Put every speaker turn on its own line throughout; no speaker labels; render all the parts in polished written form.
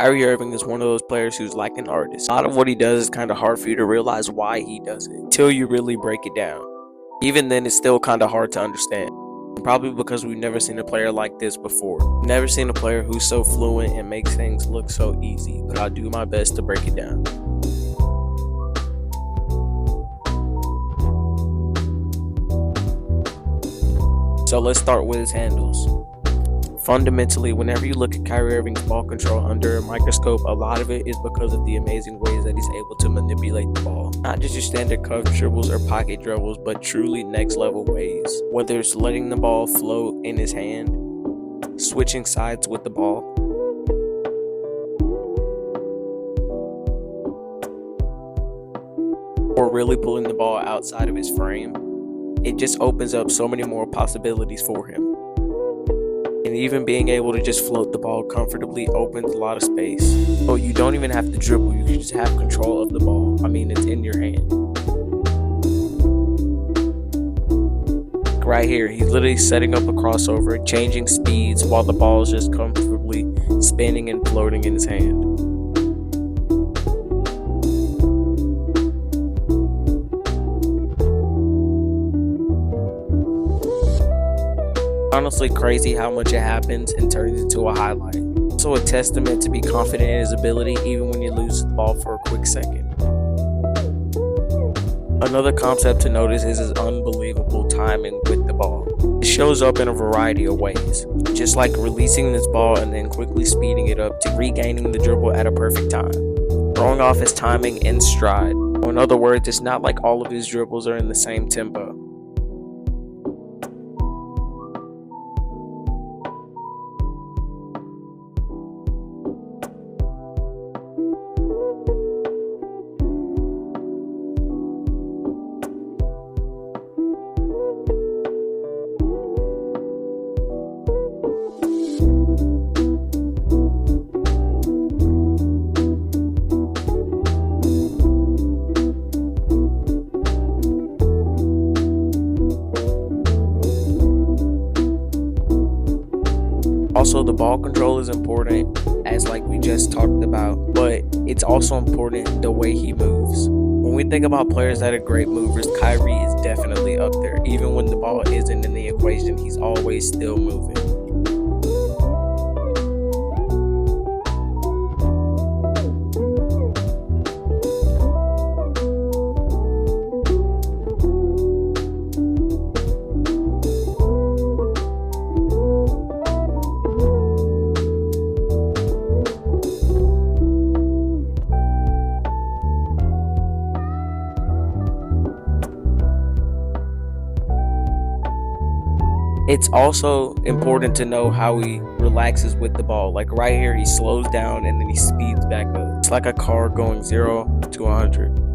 Kyrie Irving is one of those players who's like an artist. A lot of what he does is kind of hard for you to realize why he does it until you really break it down. Even then, it's still kind of hard to understand. Probably because we've never seen a player like this before. Never seen a player who's so fluent and makes things look so easy, but I'll do my best to break it down. So let's start with his handles. Fundamentally, whenever you look at Kyrie Irving's ball control under a microscope, a lot of it is because of the amazing ways that he's able to manipulate the ball. Not just your standard curve dribbles or pocket dribbles, but truly next level ways. Whether it's letting the ball float in his hand, switching sides with the ball, or really pulling the ball outside of his frame, it just opens up so many more possibilities for him. And even being able to just float the ball comfortably opens a lot of space. So you don't even have to dribble, you can just have control of the ball. I mean, it's in your hand. Right here, he's literally setting up a crossover, changing speeds while the ball is just comfortably spinning and floating in his hand. Honestly crazy how much it happens and turns into a highlight. Also a testament to be confident in his ability even when you lose the ball for a quick second. Another concept to notice is his unbelievable timing with the ball. It shows up in a variety of ways, just like releasing this ball and then quickly speeding it up to regaining the dribble at a perfect time, throwing off his timing in stride. Or in other words, it's not like all of his dribbles are in the same tempo. Also, the ball control is important, as like we just talked about, but it's also important the way he moves. When we think about players that are great movers, Kyrie is definitely up there. Even when the ball isn't in the equation, he's always still moving. It's also important to know how he relaxes with the ball. Like right here, he slows down and then he speeds back up. It's like a car going 0 to 100.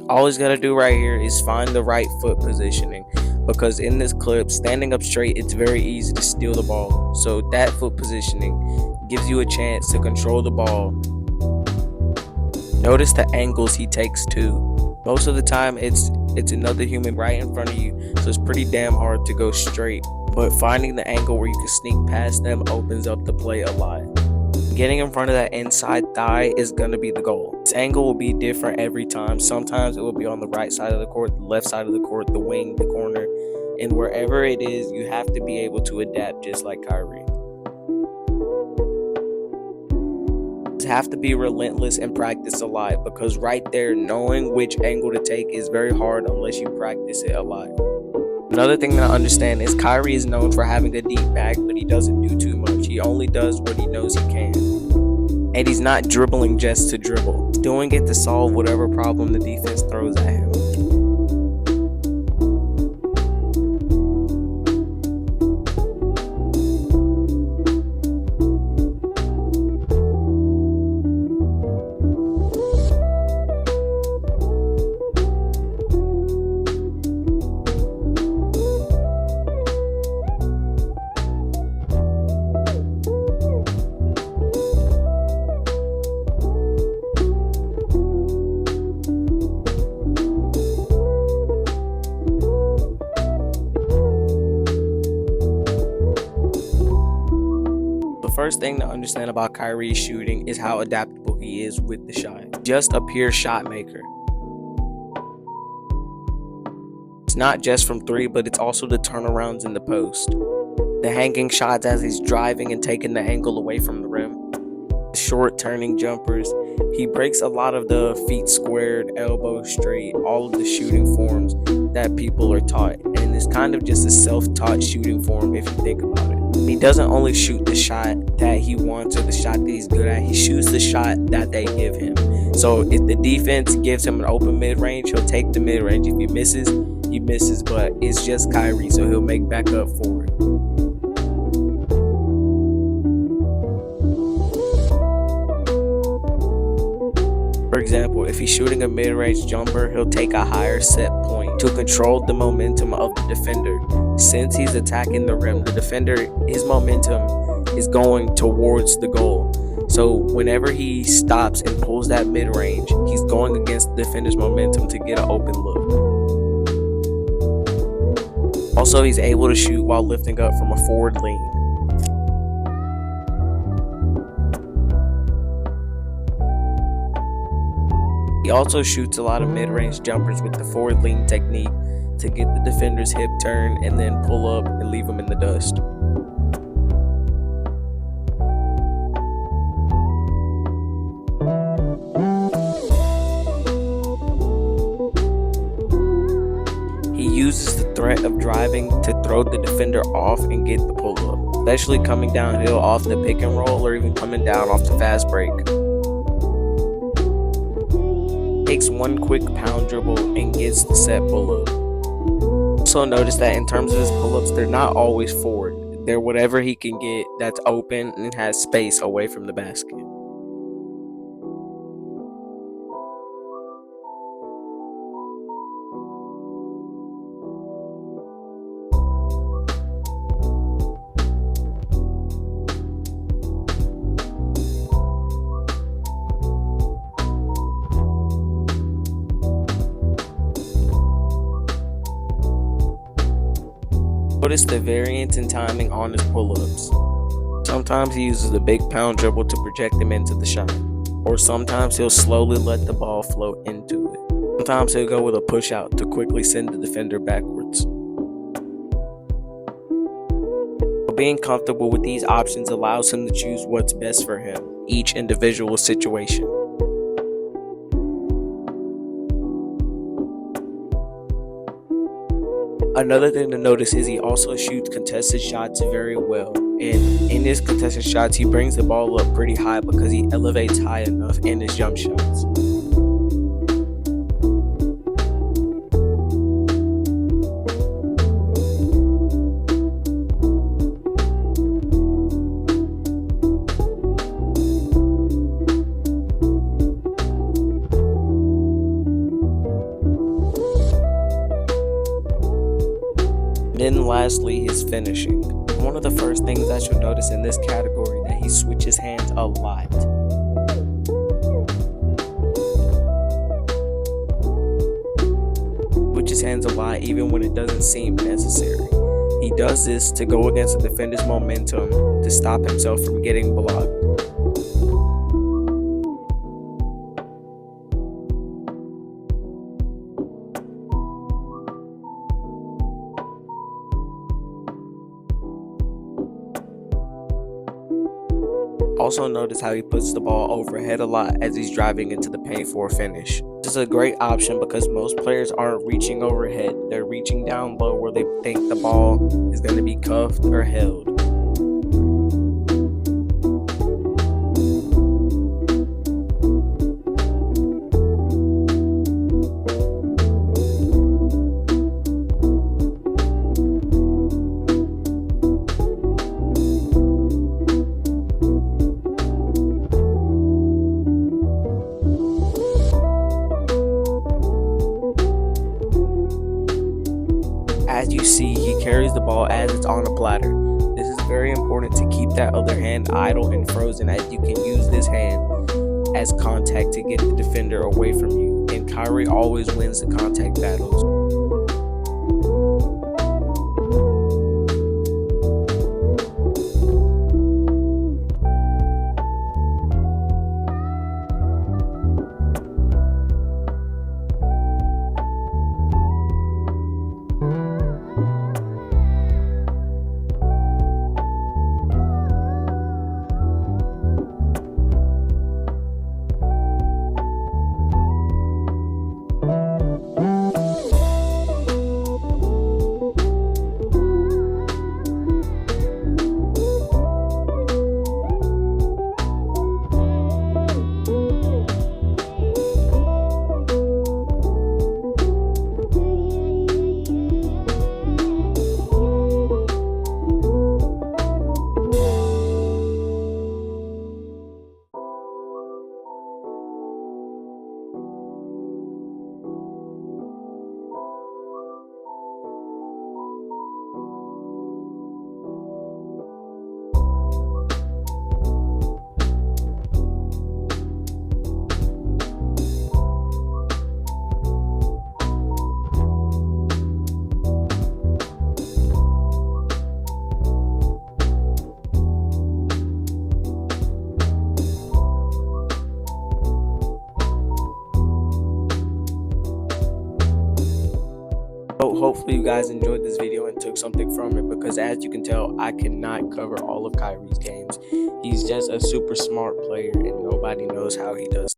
All he's got to do right here is find the right foot positioning, because in this clip, standing up straight, it's very easy to steal the ball. So that foot positioning gives you a chance to control the ball. Notice the angles he takes too. Most of the time, it's another human right in front of you, so it's pretty damn hard to go straight. But finding the angle where you can sneak past them opens up the play a lot. Getting in front of that inside thigh is going to be the goal. This angle will be different every time. Sometimes it will be on the right side of the court, the left side of the court, the wing, the corner. And wherever it is, you have to be able to adapt just like Kyrie. You have to be relentless and practice a lot, because right there, knowing which angle to take is very hard unless you practice it a lot. Another thing that I understand is Kyrie is known for having a deep bag, but he doesn't do too much. He only does what he knows he can. And he's not dribbling just to dribble. He's doing it to solve whatever problem the defense throws at him. first thing to understand about Kyrie's shooting is how adaptable he is with the shot. Just a pure shot maker. It's not just from three, but it's also the turnarounds in the post. The hanging shots as he's driving and taking the angle away from the rim. Short turning jumpers. He breaks a lot of the feet squared, elbow straight, all of the shooting forms that people are taught. And it's kind of just a self-taught shooting form if you think about it. He doesn't only shoot the shot that he wants or the shot that he's good at. He shoots the shot that they give him. So if the defense gives him an open mid-range, he'll take the mid-range. If he misses, he misses. But it's just Kyrie, so he'll make back up for it. For example, if he's shooting a mid-range jumper, he'll take a higher set point to control the momentum of the defender. Since he's attacking the rim, the defender, his momentum is going towards the goal. So whenever he stops and pulls that mid-range, he's going against the defender's momentum to get an open look. Also, he's able to shoot while lifting up from a forward lean. He also shoots a lot of mid-range jumpers with the forward lean technique to get the defender's hip turn and then pull up and leave him in the dust. He uses the threat of driving to throw the defender off and get the pull-up, especially coming downhill off the pick and roll or even coming down off the fast break. Takes one quick pound dribble and gets the set pull-up. Also notice that in terms of his pull-ups, they're not always forward. They're whatever he can get that's open and has space away from the basket. Notice the variance in timing on his pull-ups. Sometimes he uses a big pound dribble to project him into the shot, or sometimes he'll slowly let the ball float into it. Sometimes he'll go with a push out to quickly send the defender backwards. Being comfortable with these options allows him to choose what's best for him, each individual situation. Another thing to notice is he also shoots contested shots very well. And in his contested shots, he brings the ball up pretty high because he elevates high enough in his jump shots. Then lastly, his finishing. One of the first things that you'll notice in this category that he switches hands a lot. Switches hands a lot even when it doesn't seem necessary. He does this to go against the defender's momentum to stop himself from getting blocked. Also notice how he puts the ball overhead a lot as he's driving into the paint for a finish. This is a great option because most players aren't reaching overhead. They're reaching down low where they think the ball is going to be cuffed or held. As you see, he carries the ball as it's on a platter. This is very important to keep that other hand idle and frozen, as you can use this hand as contact to get the defender away from you. And Kyrie always wins the contact battles. So hopefully you guys enjoyed this video and took something from it, because as you can tell, I cannot cover all of Kyrie's games. He's just a super smart player and nobody knows how he does.